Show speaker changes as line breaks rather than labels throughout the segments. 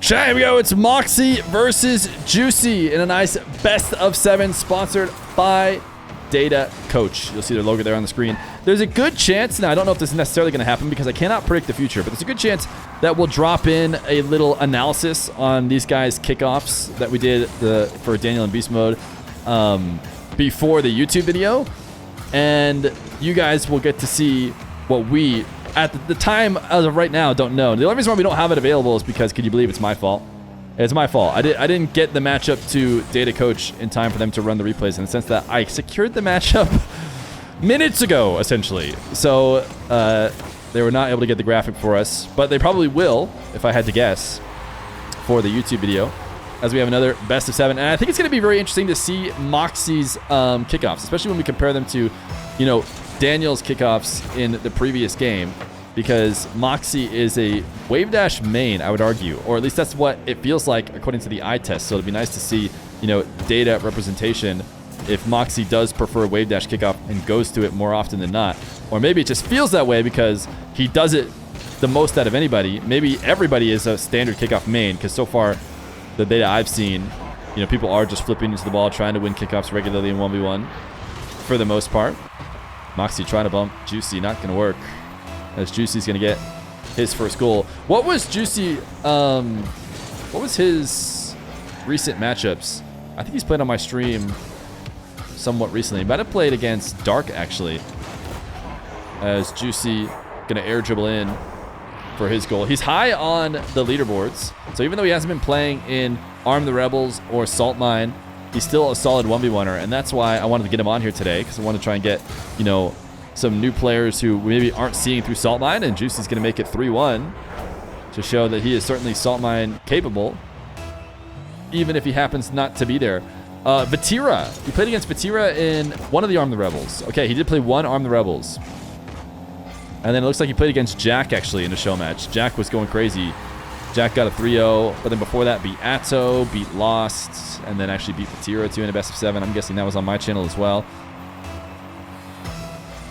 Chat, here we go. It's Mawkzy versus Juicy in a nice best of 7 sponsored by Data Coach. You'll see their logo there on the screen. There's a good chance, now I don't know if this is necessarily going to happen because I cannot predict the future, but there's a good chance that we'll drop in a little analysis on these guys' kickoffs that we did for Daniel and Beast Mode before the YouTube video. And you guys will get to see what we, at the time as of right now, don't know. The only reason why we don't have it available is because, could you believe it's my fault? It's my fault. I didn't get the matchup to Data Coach in time for them to run the replays, in the sense that I secured the matchup minutes ago, essentially. So they were not able to get the graphic for us, but they probably will, if I had to guess, for the YouTube video, as we have another best of 7. And I think it's going to be very interesting to see Mawkzy's kickoffs, especially when we compare them to, you know, Daniel's kickoffs in the previous game, because Mawkzy is a wave dash main, I would argue, or at least that's what it feels like according to the eye test. So it'd be nice to see, you know, data representation if Mawkzy does prefer wave dash kickoff and goes to it more often than not, or maybe it just feels that way because he does it the most out of anybody. Maybe everybody is a standard kickoff main, because so far the data I've seen, you know, people are just flipping into the ball, trying to win kickoffs regularly in 1v1 for the most part. Mawkzy trying to bump Juicy, not going to work, as Juicy's going to get his first goal. What was Juicy, what was his recent matchups? I think he's played on my stream somewhat recently. He might have played against Dark, actually, as Juicy going to air dribble in for his goal. He's high on the leaderboards, so even though he hasn't been playing in Arm the Rebels or Salt Mine, he's still a solid 1v1er, and that's why I wanted to get him on here today, because I want to try and get, you know, some new players who maybe aren't seeing through Salt Mine, and Juicy's going to make it 3-1 to show that he is certainly Salt Mine capable, even if he happens not to be there. Vatira. He played against Vatira in one of the Arm the Rebels. Okay, he did play one Arm the Rebels. And then it looks like he played against Jack, actually, in a show match. Jack was going crazy. Jack got a 3-0, but then before that beat Atto, beat Lost, and then actually beat Vatira too in a best of 7. I'm guessing that was on my channel as well.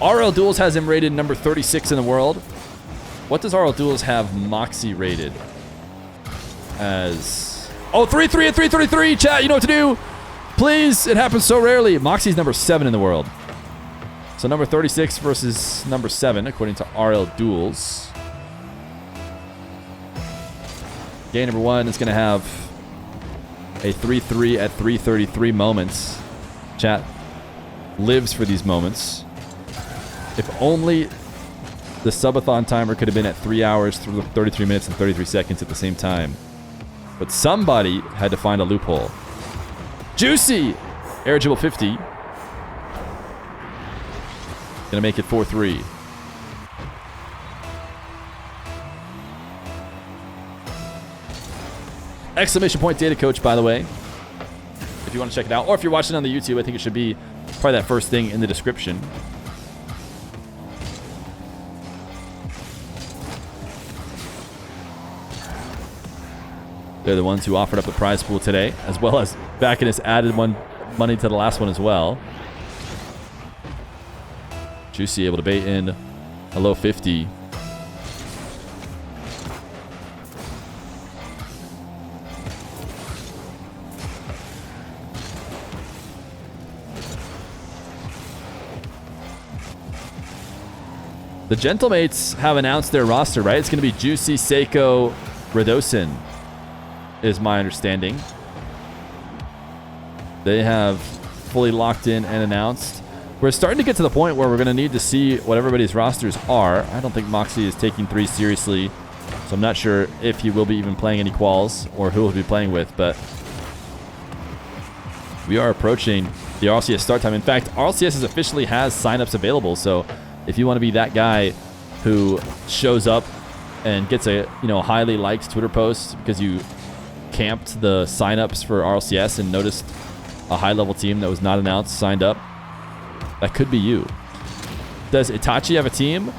RL Duels has him rated number 36 in the world. What does RL Duels have Mawkzy rated as? Oh, 3-3 at 333, chat, you know what to do. Please, it happens so rarely. Mawkzy's number 7 in the world. So number 36 versus number 7, according to RL Duels. Game number 1 is going to have a 3-3 at 333 moments. Chat lives for these moments. If only the subathon timer could have been at 3 hours, 33 minutes, and 33 seconds at the same time. But somebody had to find a loophole. Juicy! Air dribble 50. Gonna make it 4-3. Exclamation point Data Coach, by the way, if you want to check it out, or if you're watching on the YouTube, I think it should be probably that first thing in the description. They're the ones who offered up the prize pool today, as well as Bacchus added money to the last one as well. Juicy able to bait in a low 50. The Gentlemates have announced their roster, right? It's going to be Juicy, Seiko, Radosin, is my understanding. They have fully locked in and announced. We're starting to get to the point where we're going to need to see what everybody's rosters are. I don't think Mawkzy is taking 3 seriously, so I'm not sure if he will be even playing any quals or who he'll be playing with, but we are approaching the RLCS start time. In fact, RLCS officially has signups available, so if you want to be that guy who shows up and gets a, you know, highly liked Twitter post because you camped the signups for RLCS and noticed a high-level team that was not announced signed up, that could be you. Does Itachi have a team?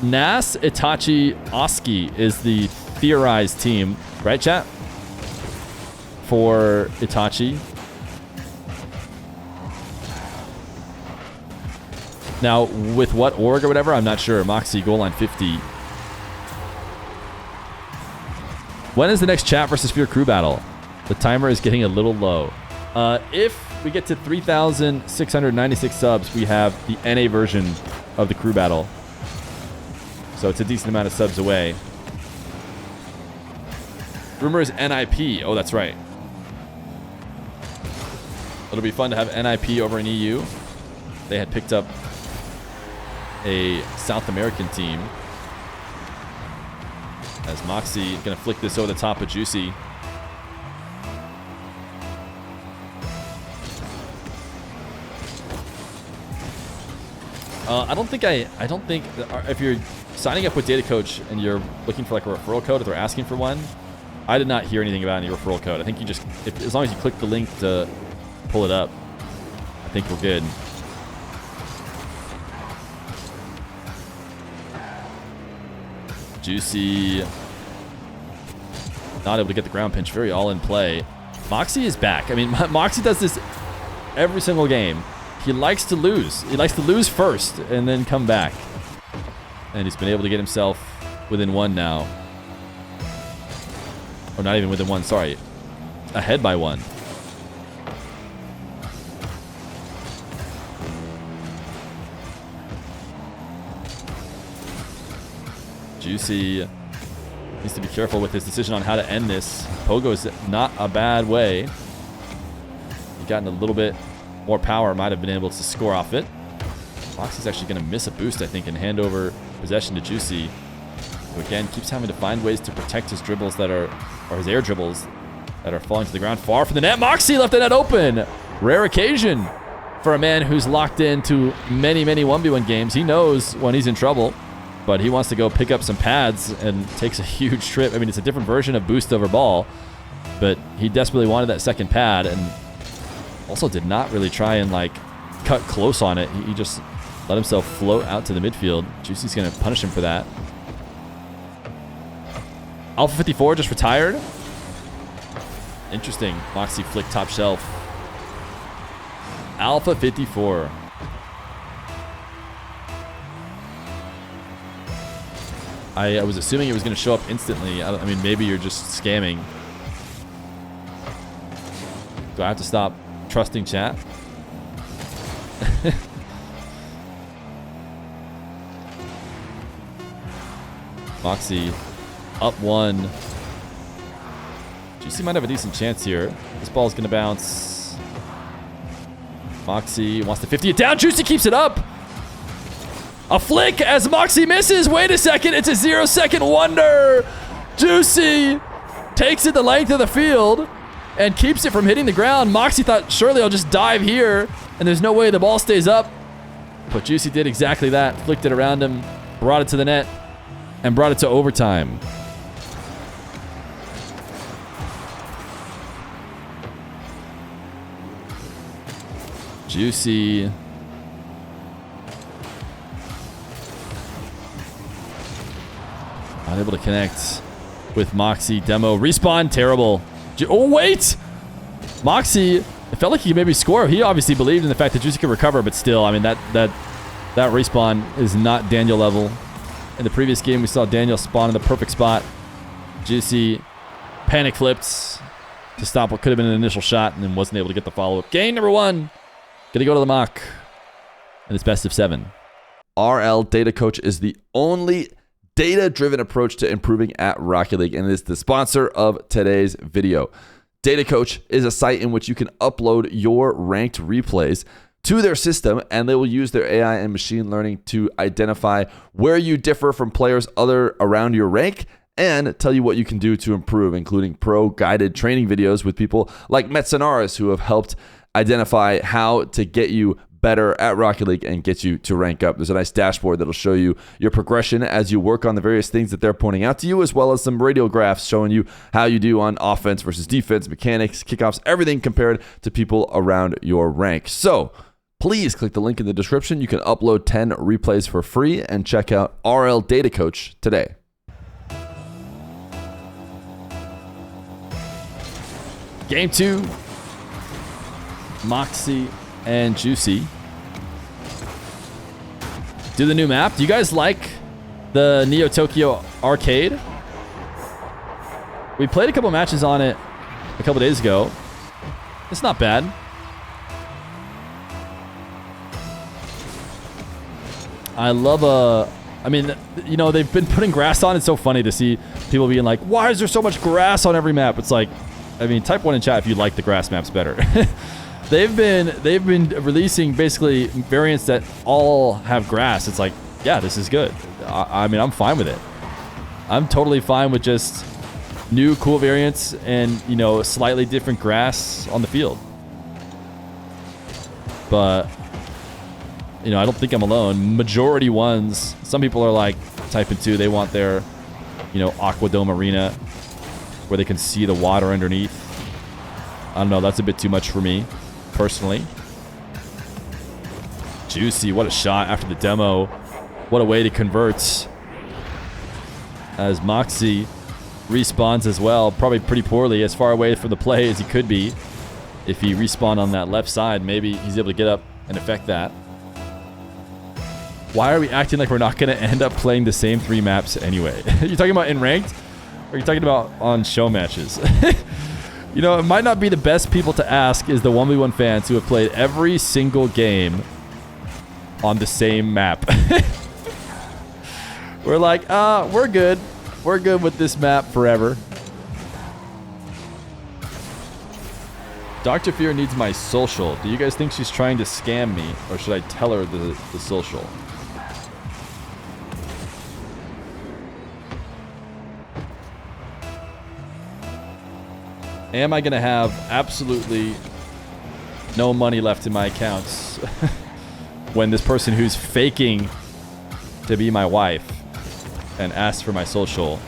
Nas, Itachi, Oski is the theorized team, right, chat? For Itachi. Now, with what org or whatever, I'm not sure. Mawkzy, goal line 50. When is the next chat versus Fear crew battle? The timer is getting a little low. If we get to 3,696 subs, we have the NA version of the crew battle. So it's a decent amount of subs away. Rumor is NIP. Oh, that's right. It'll be fun to have NIP over in EU. They had picked up a South American team. As Mawkzy going to flick this over the top of Juicy. I don't think if you're signing up with Data Coach and you're looking for like a referral code, if they're asking for one, I did not hear anything about any referral code. I think you just, as long as you click the link to pull it up, I think we're good. Juicy not able to get the ground pinch. Very all in play. Mawkzy is back. I mean, Mawkzy does this every single game. He likes to lose. He likes to lose first and then come back. And he's been able to get himself within one now. Or not even within one, sorry. Ahead by one. Juicy needs to be careful with his decision on how to end this. Pogo is not a bad way. He gotten a little bit more power, might have been able to score off it. Mawkzy's actually going to miss a boost, I think, and hand over possession to Juicy, who again keeps having to find ways to protect his dribbles that are, or his air dribbles that are falling to the ground far from the net. Mawkzy left the net open. Rare occasion for a man who's locked into many, many 1v1 games. He knows when he's in trouble, but he wants to go pick up some pads and takes a huge trip. I mean, it's a different version of boost over ball, but he desperately wanted that second pad and also did not really try and like cut close on it. He just let himself float out to the midfield. Juicy's going to punish him for that. Alpha 54 just retired. Interesting. Mawkzy flick top shelf. Alpha 54. I was assuming it was going to show up instantly. I mean, maybe you're just scamming. Do I have to stop trusting chat? Mawkzy up one. Juicy might have a decent chance here. This ball's going to bounce. Mawkzy wants to 50 it down. Juicy keeps it up. A flick as Mawkzy misses. Wait a second. It's a 0-second wonder. Juicy takes it the length of the field and keeps it from hitting the ground. Mawkzy thought, surely I'll just dive here, and there's no way the ball stays up. But Juicy did exactly that. Flicked it around him, brought it to the net, and brought it to overtime. Juicy. Not able to connect with Mawkzy. Demo. Respawn. Terrible. Oh, wait! Mawkzy, it felt like he could maybe score. He obviously believed in the fact that Juicy could recover, but still, I mean, that respawn is not Daniel level. In the previous game, we saw Daniel spawn in the perfect spot. Juicy panic flipped to stop what could have been an initial shot and then wasn't able to get the follow-up. Game number one. Gonna go to the mock. And it's best of 7. RL Data Coach is the only data-driven approach to improving at Rocket League, and it is the sponsor of today's video. Data Coach is a site in which you can upload your ranked replays to their system, and they will use their AI and machine learning to identify where you differ from players other around your rank and tell you what you can do to improve, including pro-guided training videos with people like Metsonaris, who have helped identify how to get you better at Rocket League and get you to rank up. There's a nice dashboard that'll show you your progression as you work on the various things that they're pointing out to you, as well as some radial graphs showing you how you do on offense versus defense, mechanics, kickoffs, everything compared to people around your rank. So please click the link in the description. You can upload 10 replays for free and check out RL Data Coach today. Game 2. Mawkzy and Juicy. Do the new map. Do you guys like the Neo Tokyo arcade? We played a couple matches on it a couple days ago. It's not bad. I love I mean, you know, they've been putting grass on. It's so funny to see people being like, why is there so much grass on every map? It's like, I mean, type 1 in chat if you like the grass maps better. They've been releasing basically variants that all have grass. It's like, yeah, this is good. I mean, I'm fine with it. I'm totally fine with just new cool variants and, you know, slightly different grass on the field. But, you know, I don't think I'm alone. Majority ones, some people are like typing 2. They want their, you know, Aquadome Arena where they can see the water underneath. I don't know. That's a bit too much for me, personally. Juicy, what a shot after the demo. What a way to convert. As Mawkzy respawns as well, probably pretty poorly, as far away from the play as he could be. If he respawned on that left side, maybe he's able to get up and affect that. Why are we acting like we're not going to end up playing the same 3 maps anyway? You talking about in ranked? Or are you talking about on show matches? You know, it might not be the best people to ask is the 1v1 fans who have played every single game on the same map. We're like, we're good. We're good with this map forever. Dr. Feer needs my social. Do you guys think she's trying to scam me? Or should I tell her the social? Am I going to have absolutely no money left in my accounts when this person who's faking to be my wife and asks for my social?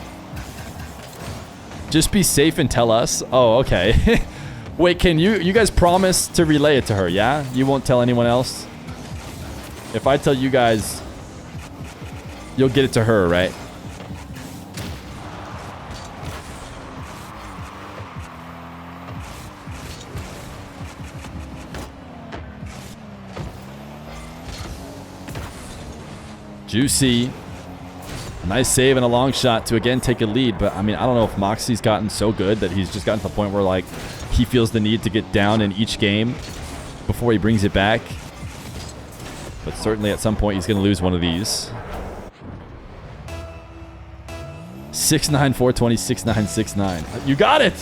Just be safe and tell us. Oh, okay. Wait, can you guys promise to relay it to her, yeah? You won't tell anyone else? If I tell you guys, you'll get it to her, right? Juicy. A nice save and a long shot to again take a lead. But I mean, I don't know if Mawkzy's gotten so good that he's just gotten to the point where like he feels the need to get down in each game before he brings it back. But certainly at some point he's going to lose one of these. 6'9", 420, 6'9", 6'9". You got it!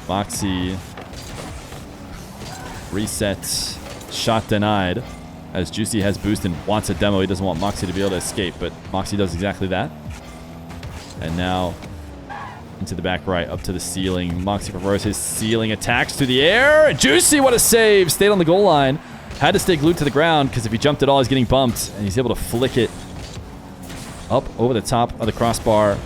Mawkzy resets, shot denied, as Juicy has boost and wants a demo. He doesn't want Mawkzy to be able to escape, but Mawkzy does exactly that. And now into the back right, up to the ceiling. Mawkzy prefers his ceiling attacks to the air. Juicy, what a save! Stayed on the goal line. Had to stay glued to the ground because if he jumped at all, he's getting bumped, and he's able to flick it up over the top of the crossbar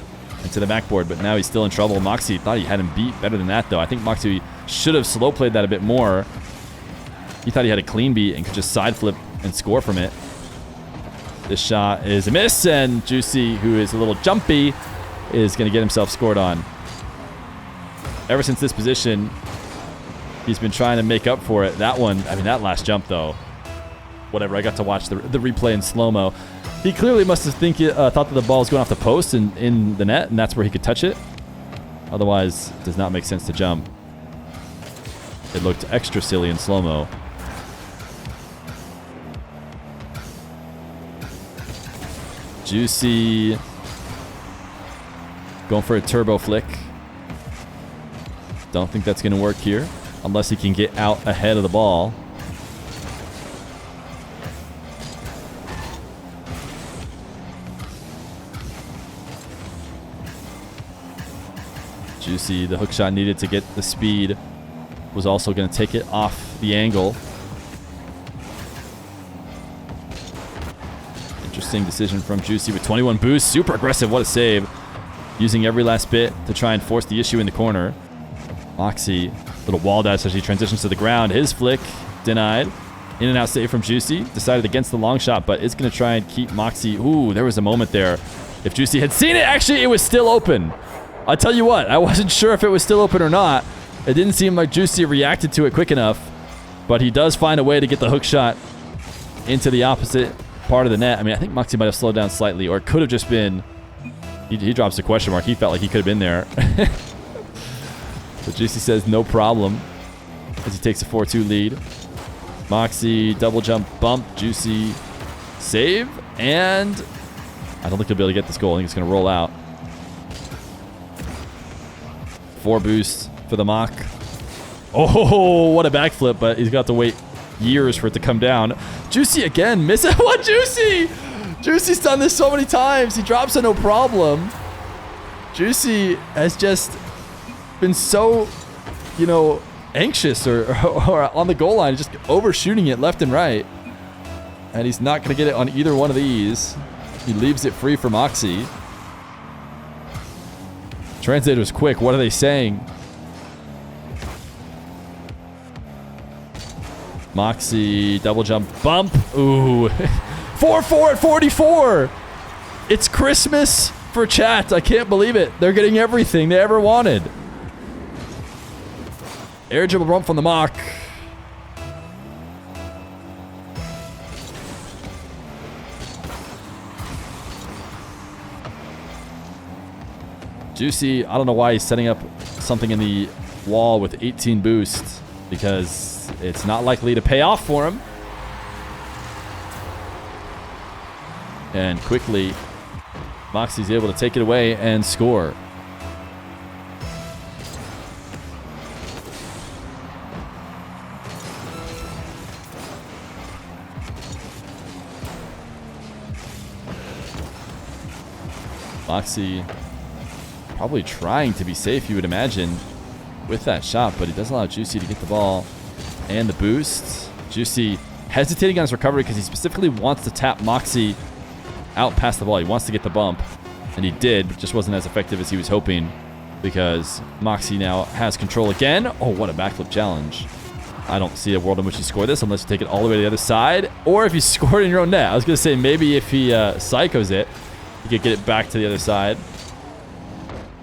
into the backboard, but now he's still in trouble. Mawkzy thought he had him beat better than that, though. I think Mawkzy should have slow played that a bit more. He thought he had a clean beat and could just side flip and score from it. This shot is a miss, and Juicy, who is a little jumpy, is going to get himself scored on. Ever since this position, he's been trying to make up for it. That one, I mean, that last jump, though. Whatever, I got to watch the replay in slow-mo. He clearly must have thought that the ball was going off the post and in the net, and that's where he could touch it. Otherwise, it does not make sense to jump. It looked extra silly in slow-mo. Juicy going for a turbo flick. Don't think that's going to work here unless he can get out ahead of the ball. Juicy, the hook shot needed to get the speed, was also going to take it off the angle. Interesting decision from Juicy with 21 boost. Super aggressive. What a save. Using every last bit to try and force the issue in the corner. Mawkzy, little wall dash as he transitions to the ground. His flick denied. In and out save from Juicy. Decided against the long shot, but it's going to try and keep Mawkzy. Ooh, there was a moment there. If Juicy had seen it, actually, it was still open. I'll tell you what, I wasn't sure if it was still open or not. It didn't seem like Juicy reacted to it quick enough, but he does find a way to get the hook shot into the opposite part of the net. I mean, I think Mawkzy might have slowed down slightly, or it could have just been... He drops a question mark. He felt like he could have been there. But Juicy says no problem as he takes a 4-2 lead. Mawkzy double jump bump. Juicy save. And I don't think he'll be able to get this goal. I think it's going to roll out. 4 boosts for the Mawk. Oh, what a backflip, but he's got to wait years for it to come down. Juicy again. Miss it. What, Juicy? Juicy's done this so many times. He drops it no problem. Juicy has just been so, you know, anxious or on the goal line, just overshooting it left and right. And he's not going to get it on either one of these. He leaves it free for Mawkzy. Translator's quick. What are they saying? Mawkzy double jump bump. Ooh. 4-4 at 44. It's Christmas for chat. I can't believe it. They're getting everything they ever wanted. Air dribble bump from the Mawk. Juicy, I don't know why he's setting up something in the wall with 18 boosts, because it's not likely to pay off for him. And quickly, Mawkzy's able to take it away and score. Mawkzy probably trying to be safe, you would imagine, with that shot, but he does allow Juicy to get the ball and the boost. Juicy hesitating on his recovery because he specifically wants to tap Mawkzy out past the ball. He wants to get the bump, and he did, but just wasn't as effective as he was hoping, because Mawkzy now has control again. Oh, what a backflip challenge. I don't see a world in which he scored this unless you take it all the way to the other side, or if you scored in your own net. I was going to say maybe if he psychos it, he could get it back to the other side.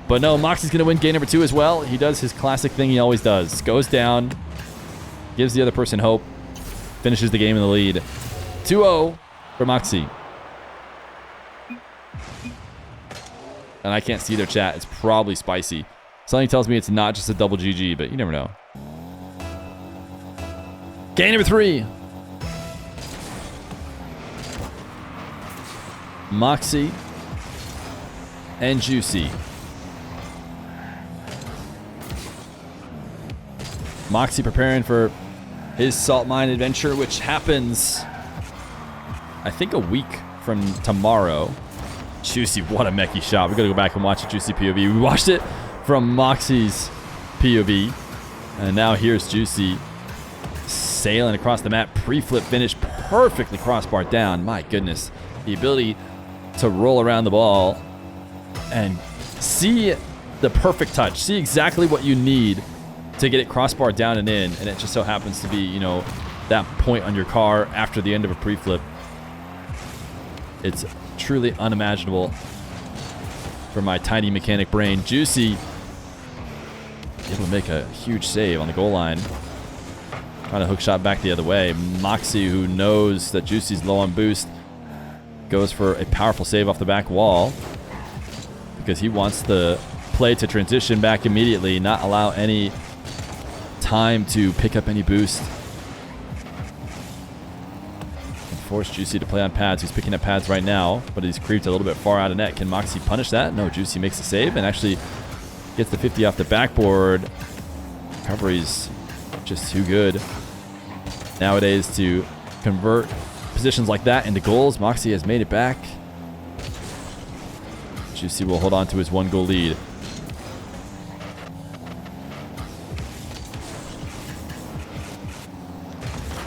But no, Mawkzy's going to win game number 2 as well. He does his classic thing he always does. Goes down, gives the other person hope, finishes the game in the lead. 2-0 for Mawkzy. And I can't see their chat. It's probably spicy. Something tells me it's not just a double GG, but you never know. Game number 3. Mawkzy and Juicy. Mawkzy preparing for his salt mine adventure, which happens, I think, a week from tomorrow. Juicy, what a mechie shot. We got to go back and watch a Juicy POV. We watched it from Mawkzy's POV. And now here's Juicy sailing across the map. Pre-flip finish, perfectly crossbar down. My goodness. The ability to roll around the ball and see the perfect touch. See exactly what you need to get it crossbar down and in. And it just so happens to be, you know, that point on your car after the end of a pre-flip. It's truly unimaginable for my tiny mechanic brain. Juicy able to make a huge save on the goal line. Trying to hook shot back the other way. Mawkzy, who knows that Juicy's low on boost, goes for a powerful save off the back wall because he wants the play to transition back immediately, not allow any time to pick up any boost. Force Juicy to play on pads. He's picking up pads right now, but he's creeped a little bit far out of net. Can Mawkzy punish that? No, Juicy makes the save and actually gets the 50 off the backboard. Recovery's just too good nowadays to convert positions like that into goals. Mawkzy has made it back. Juicy will hold on to his 1-goal lead.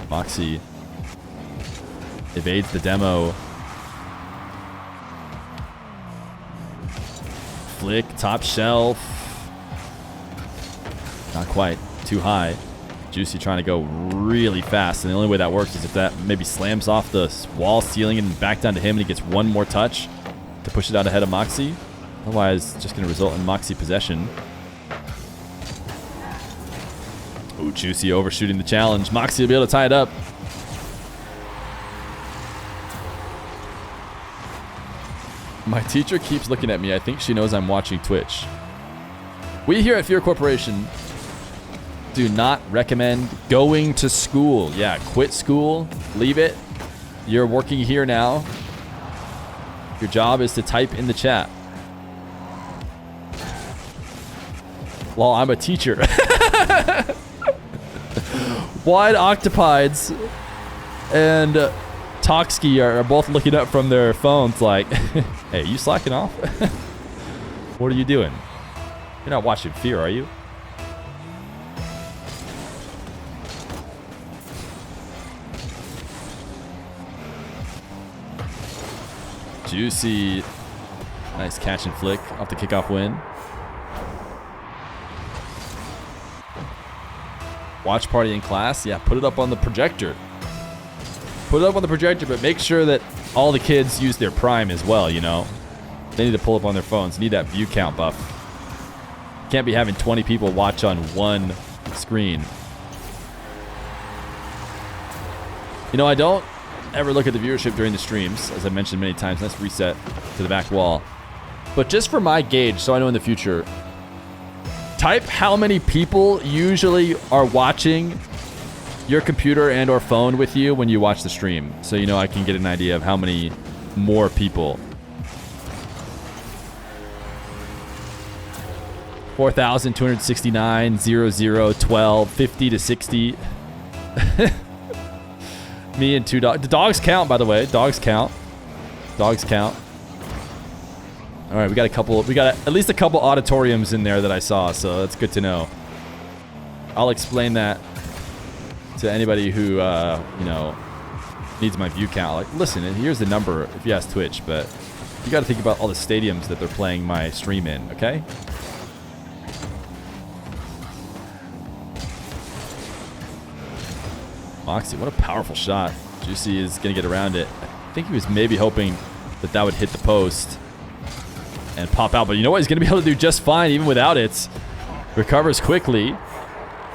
Mawkzy evades the demo. Flick, top shelf. Not quite. Too high. Juicy trying to go really fast, and the only way that works is if that maybe slams off the wall ceiling and back down to him, and he gets one more touch to push it out ahead of Mawkzy. Otherwise, it's just going to result in Mawkzy possession. Ooh, Juicy overshooting the challenge. Mawkzy will be able to tie it up. My teacher keeps looking at me. I think she knows I'm watching Twitch. We here at Feer Corporation do not recommend going to school. Yeah, quit school. Leave it. You're working here now. Your job is to type in the chat. Well, I'm a teacher. Wide Octopides and Toxky are both looking up from their phones like, hey, you slacking off? What are you doing? You're not watching Fear, are you? Juicy. Nice catch and flick off the kickoff win. Watch party in class. Yeah, put it up on the projector. Put it up on the projector, but make sure that all the kids use their Prime as well, you know? They need to pull up on their phones. Need that view count buff. Can't be having 20 people watch on one screen. You know, I don't ever look at the viewership during the streams, as I mentioned many times. Let's reset to the back wall. But just for my gauge, so I know in the future, type how many people usually are watching your computer and or phone with you when you watch the stream. So, you know, I can get an idea of how many more people. 4,269, 0, 0, 12, 50 to 60. Me and two dogs. The dogs count, by the way. Dogs count. Dogs count. All right, we got a couple. We got at least a couple auditoriums in there that I saw, so that's good to know. I'll explain that to anybody who, you know, needs my view count. Like, listen, here's the number if you ask Twitch, but you got to think about all the stadiums that they're playing my stream in, okay? Mawkzy, what a powerful shot. Juicy is going to get around it. I think he was maybe hoping that that would hit the post and pop out. But you know what? He's going to be able to do just fine even without it. Recovers quickly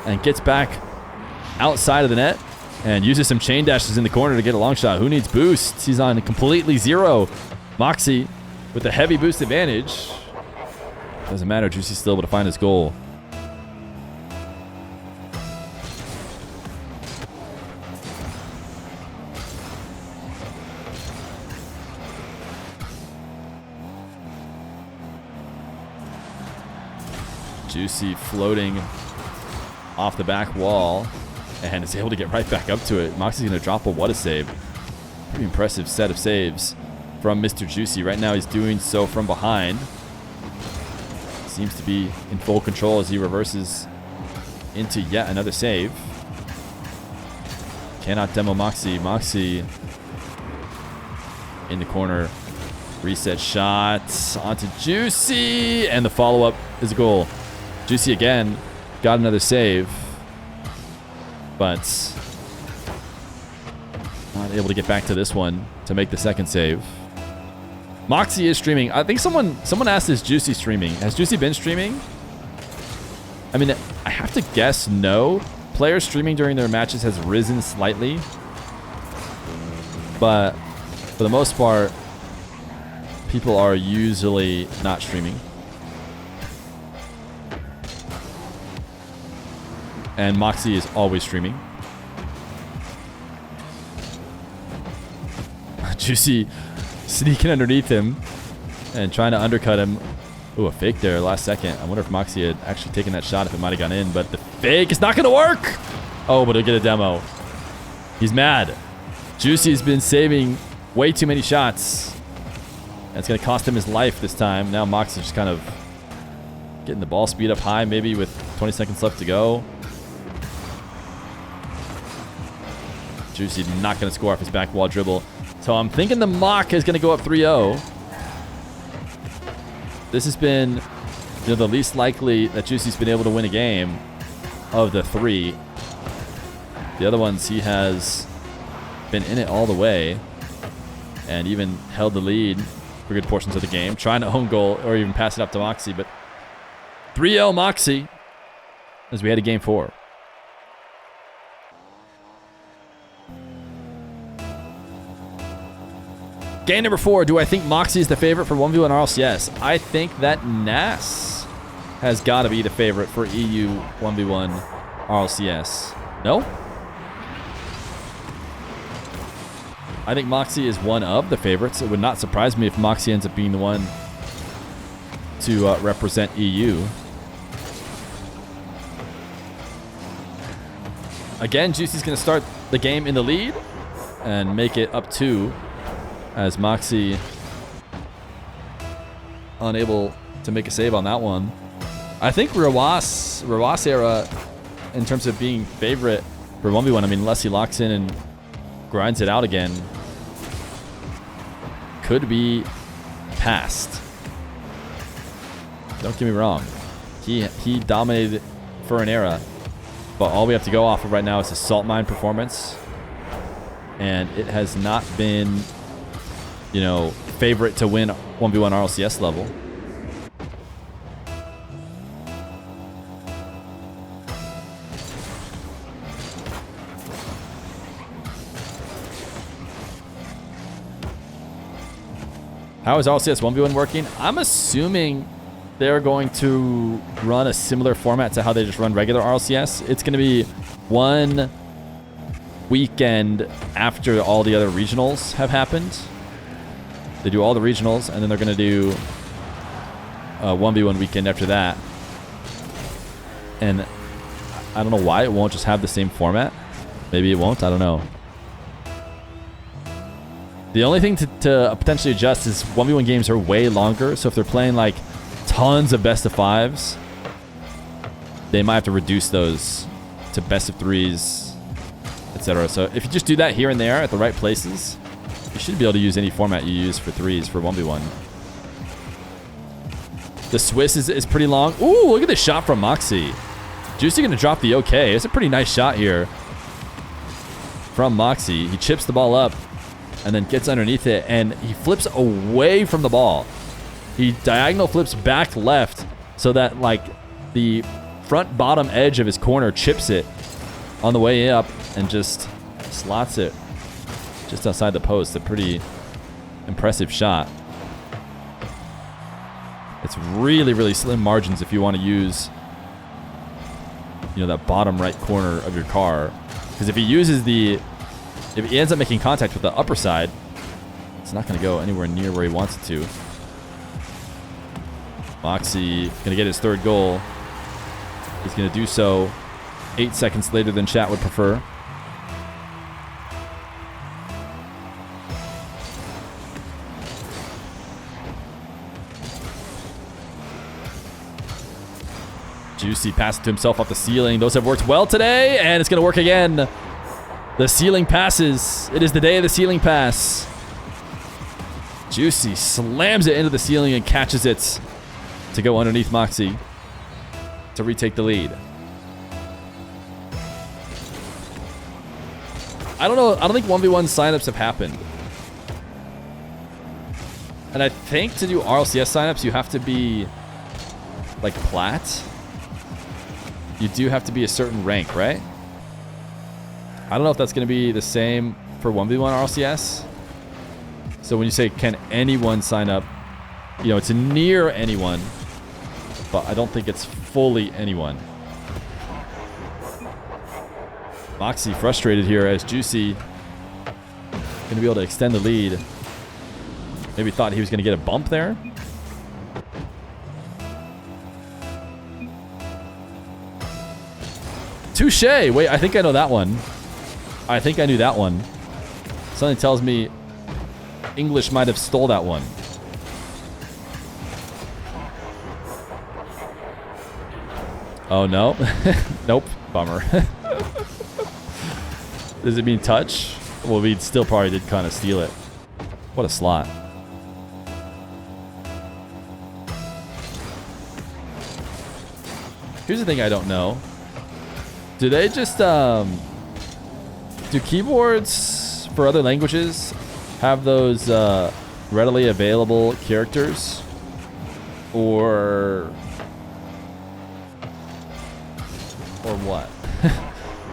and gets back outside of the net and uses some chain dashes in the corner to get a long shot. Who needs boosts? He's on completely zero. Mawkzy with a heavy boost advantage. Doesn't matter. Juicy's still able to find his goal. Juicy floating off the back wall and is able to get right back up to it. Mawkzy's going to drop a what a save. Pretty impressive set of saves from Mr. Juicy. Right now he's doing so from behind. Seems to be in full control as he reverses into yet another save. Cannot demo Mawkzy. Mawkzy in the corner. Reset shot onto Juicy. And the follow-up is a goal. Juicy again got another save, but not able to get back to this one to make the second save. Mawkzy is streaming. I think someone asked, is Juicy streaming? Has Juicy been streaming? I mean, I have to guess no. Players streaming during their matches has risen slightly, but for the most part, people are usually not streaming. And Mawkzy is always streaming. Juicy sneaking underneath him and trying to undercut him. Ooh, a fake there last second. I wonder if Mawkzy had actually taken that shot, if it might have gone in, but the fake is not going to work. Oh, but he'll get a demo. He's mad. Juicy's been saving way too many shots. And it's going to cost him his life this time. Now Mawkzy just kind of getting the ball speed up high, maybe with 20 seconds left to go. Juicy not going to score off his back wall dribble. So I'm thinking the mock is going to go up 3-0. This has been, you know, the least likely that Juicy's been able to win a game of the three. The other ones, he has been in it all the way and even held the lead for good portions of the game, trying to own goal or even pass it up to Mawkzy. But 3-0 Mawkzy as we head to game 4. Game number 4. Do I think Mawkzy is the favorite for 1v1 RLCS? I think that Nas has got to be the favorite for EU 1v1 RLCS. No? I think Mawkzy is one of the favorites. It would not surprise me if Mawkzy ends up being the one to represent EU. Again, Juicy's going to start the game in the lead and make it up 2 as Mawkzy unable to make a save on that one. I think Rawas era, in terms of being favorite for 1v1, I mean, unless he locks in and grinds it out again, could be passed. Don't get me wrong. He dominated for an era, but all we have to go off of right now is his salt mine performance, and it has not been, you know, favorite to win 1v1 RLCS level. How is RLCS 1v1 working? I'm assuming they're going to run a similar format to how they just run regular RLCS. It's going to be one weekend after all the other regionals have happened. They do all the regionals, and then they're going to do a 1v1 weekend after that. And I don't know why it won't just have the same format. Maybe it won't. I don't know. The only thing to potentially adjust is 1v1 games are way longer. So if they're playing like tons of best of 5s, they might have to reduce those to best of 3s, etc. So if you just do that here and there at the right places, you should be able to use any format you use for 3s for 1v1. The Swiss is pretty long. Ooh, look at this shot from Mawkzy. Juicy going to drop the OK. It's a pretty nice shot here from Mawkzy. He chips the ball up and then gets underneath it, and he flips away from the ball. He diagonal flips back left so that like the front bottom edge of his corner chips it on the way up and just slots it just outside the post. A pretty impressive shot. It's really, really slim margins if you want to use, you know, that bottom right corner of your car. Because if he ends up making contact with the upper side, it's not going to go anywhere near where he wants it to. Mawkzy going to get his 3rd goal. He's going to do so 8 seconds later than chat would prefer. Juicy passed to himself off the ceiling. Those have worked well today, and it's going to work again. The ceiling passes. It is the day of the ceiling pass. Juicy slams it into the ceiling and catches it to go underneath Mawkzy to retake the lead. I don't know. I don't think 1v1 signups have happened. And I think to do RLCS signups, you have to be like plat. You do have to be a certain rank, right? I don't know if that's going to be the same for 1v1 RLCS. So when you say, can anyone sign up? You know, it's near anyone, but I don't think it's fully anyone. Mawkzy frustrated here as Juicy going to be able to extend the lead. Maybe thought he was going to get a bump there. Touche. Wait, I think I know that one. I think I knew that one. Something tells me English might have stole that one. Oh, no. Nope. Bummer. Does it mean touch? Well, we still probably did kind of steal it. What a slot. Here's the thing I don't know. Do they just, do keyboards for other languages have those readily available characters? Or what?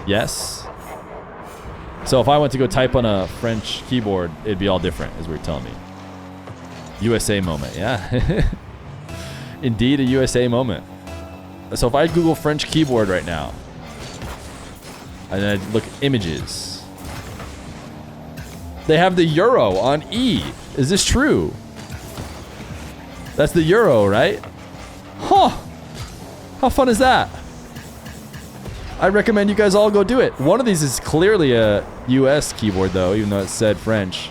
Yes? So if I went to go type on a French keyboard, it'd be all different, is what you're telling me. USA moment, yeah. Indeed, a USA moment. So if I Google French keyboard right now, and then I look images, they have the Euro on E. Is this true? That's the Euro, right? Huh. How fun is that? I recommend you guys all go do it. One of these is clearly a US keyboard, though, even though it said French.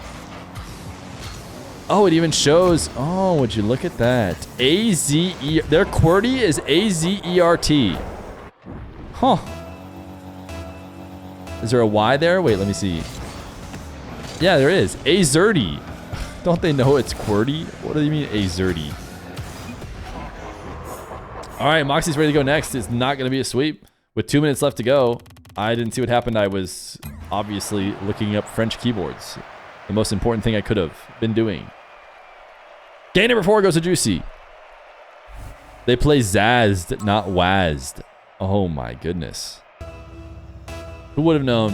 Oh, it even shows... Oh, would you look at that? A-Z-E... Their QWERTY is A-Z-E-R-T. Huh. Is there a Y there? Wait, let me see. Yeah, there is. A-Zerty. Don't they know it's QWERTY? What do you mean A-Zerty? All right, Mawkzy's ready to go next. It's not going to be a sweep. With 2 minutes left to go, I didn't see what happened. I was obviously looking up French keyboards. The most important thing I could have been doing. Game number 4 goes to Juicy. They play Zazzed, not Wazzed. Oh my goodness. Who would have known?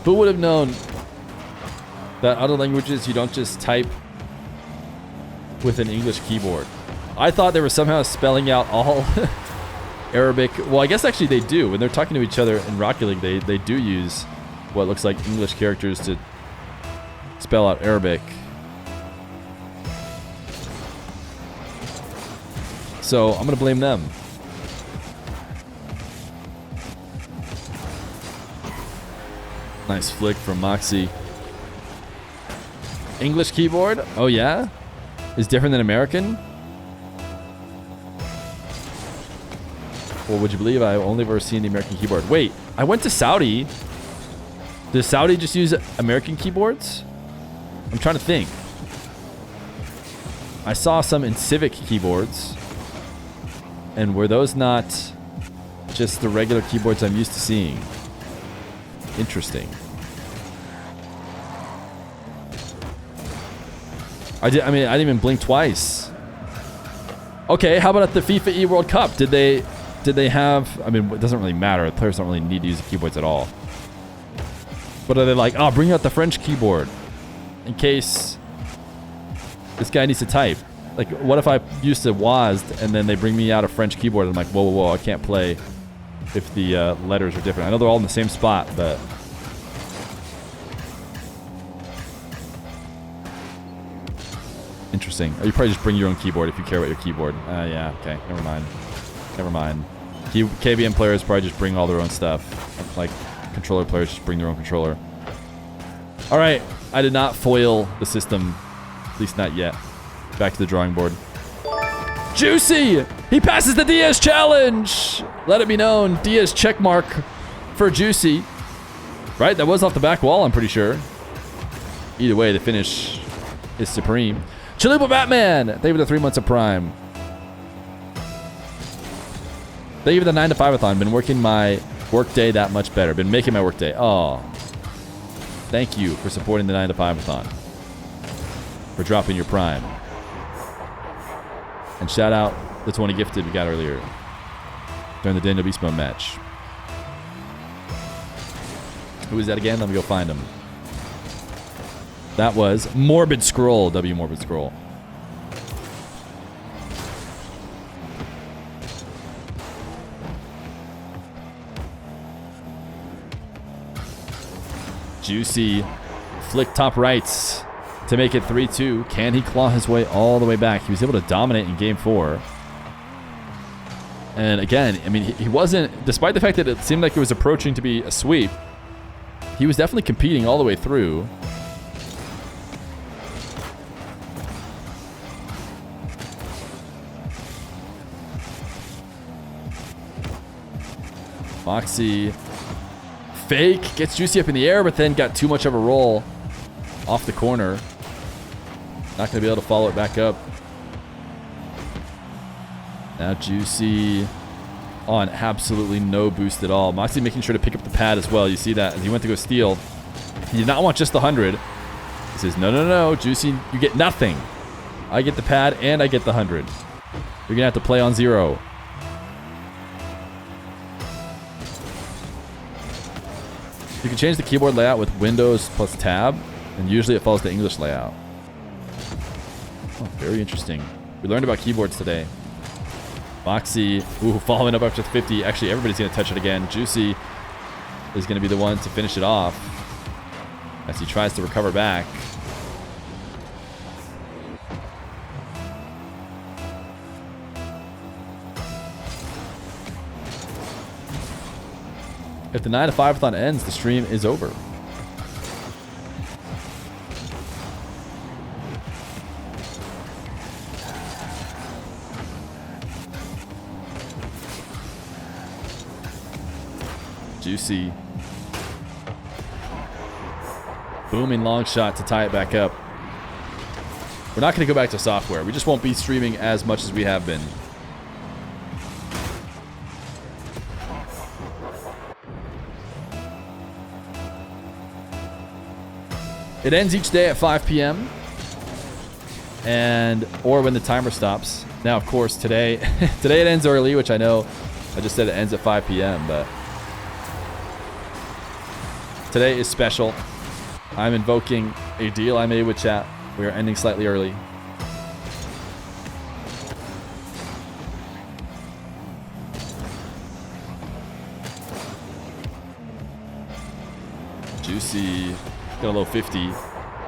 Who would have known that other languages you don't just type with an English keyboard? I thought they were somehow spelling out all Arabic. Well, I guess actually they do. When they're talking to each other in Rocket League, they do use what looks like English characters to spell out Arabic. So I'm going to blame them. Nice flick from Mawkzy. English keyboard? Oh yeah? Is different than American? Well, would you believe I've only ever seen the American keyboard? Wait, I went to Saudi. Does Saudi just use American keyboards? I'm trying to think. I saw some in Civic keyboards. And were those not just the regular keyboards I'm used to seeing? Interesting. I didn't even blink twice. Okay, how about at the FIFA E World Cup? Did they have... I mean, it doesn't really matter. The players don't really need to use the keyboards at all. But are they like, oh, bring out the French keyboard in case this guy needs to type? Like, what if I used to WASD and then they bring me out a French keyboard and I'm like, whoa, whoa, whoa, I can't play if the letters are different. I know they're all in the same spot, but... Interesting. Or you probably just bring your own keyboard if you care about your keyboard. Yeah, okay, never mind. Never mind. KVM players probably just bring all their own stuff. Like, controller players just bring their own controller. All right, I did not foil the system, at least not yet. Back to the drawing board. Juicy! He passes the Diaz challenge! Let it be known, Diaz checkmark for Juicy. Right, that was off the back wall, I'm pretty sure. Either way, the finish is supreme. Chalupa Batman! Thank you for the 3 months of Prime. Thank you for the 9 to 5-a-thon. Been working my workday that much better. Been making my workday. Oh. Thank you for supporting the 9 to 5-a-thon. For dropping your Prime. And shout out the 20 gifted we got earlier. During the Daniel Beast Mode match. Who is that again? Let me go find him. That was Morbid Scroll. W Morbid Scroll. Juicy flick top rights to make it 3-2. Can he claw his way all the way back? He was able to dominate in game 4. And again, I mean, he wasn't, despite the fact that it seemed like it was approaching to be a sweep, he was definitely competing all the way through. Mawkzy fake, gets Juicy up in the air, but then got too much of a roll off the corner. Not going to be able to follow it back up. Now Juicy on absolutely no boost at all. Mawkzy making sure to pick up the pad as well. You see that as he went to go steal. He did not want just the 100. He says, no, no, no, Juicy, you get nothing. I get the pad and I get the 100. You're going to have to play on 0. You can change the keyboard layout with Windows plus Tab, and usually it follows the English layout. Oh, very interesting. We learned about keyboards today. Mawkzy, ooh, following up after 50. Actually, everybody's going to touch it again. Juicy is going to be the one to finish it off as he tries to recover back. If the 9 to 5-a-thon ends, the stream is over. Juicy. Booming long shot to tie it back up. We're not going to go back to software. We just won't be streaming as much as we have been. It ends each day at 5 p.m. or when the timer stops. Now, of course, today it ends early, which I know I just said it ends at 5 p.m., but today is special. I'm invoking a deal I made with chat. We are ending slightly early. Juicy. Got a low 50. I'm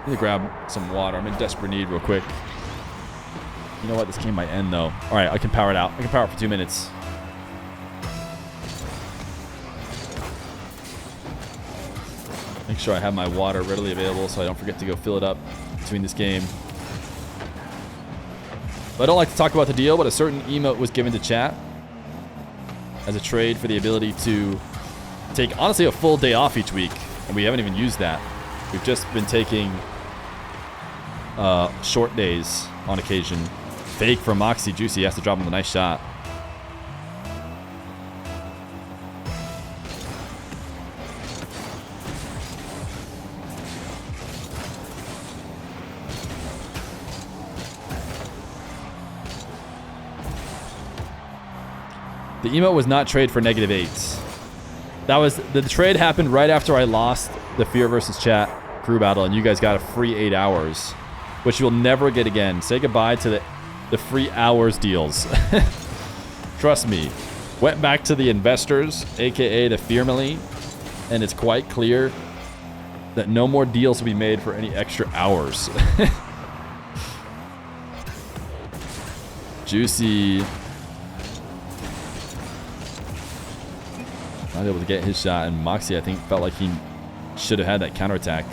gonna grab some water. I'm in desperate need real quick. You know what? This game might end though. All right, I can power it out. I can power it for 2 minutes. Make sure I have my water readily available so I don't forget to go fill it up between this game. But I don't like to talk about the deal, but a certain emote was given to chat as a trade for the ability to take, honestly, a full day off each week. And we haven't even used that. We've just been taking short days on occasion. Fake from Mawkzy. Juicy has to drop him a nice shot. The emote was not trade for -8s. That was the trade happened right after I lost the Feer versus Chat crew battle, and you guys got a free 8 hours, which you'll never get again. Say goodbye to the free hours deals. Trust me. Went back to the investors, aka the Feermily, and it's quite clear that no more deals will be made for any extra hours. Juicy. Not able to get his shot, and Mawkzy, I think, felt like he should have had that counterattack.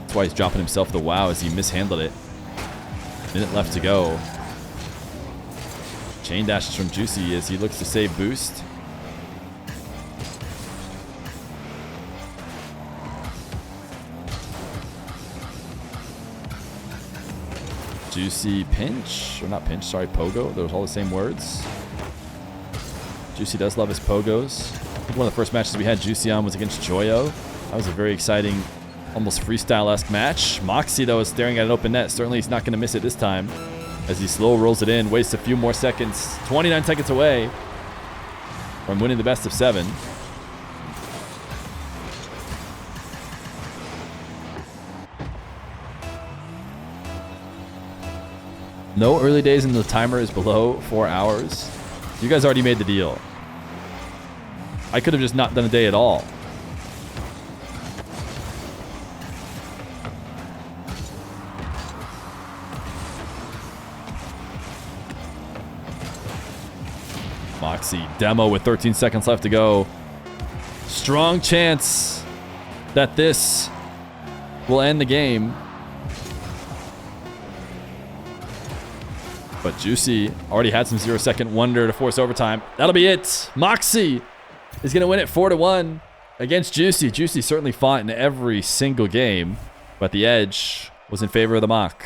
That's why he's dropping himself the wow as he mishandled it. Minute left to go. Chain dashes from Juicy as he looks to save boost. Juicy pinch, or not pinch, sorry, pogo. Those are all the same words. Juicy does love his pogos. I think one of the first matches we had Juicy on was against Joyo. That was a very exciting, almost freestyle-esque match. Mawkzy, though, is staring at an open net. Certainly he's not going to miss it this time as he slow rolls it in, wastes a few more seconds. 29 seconds away from winning the best of 7. No early days and the timer is below 4 hours. You guys already made the deal. I could have just not done a day at all. Mawkzy demo with 13 seconds left to go. Strong chance that this will end the game. But Juicy already had some 0-second wonder to force overtime. That'll be it. Mawkzy is going to win it 4-1 against Juicy. Juicy certainly fought in every single game, but the edge was in favor of the Mach.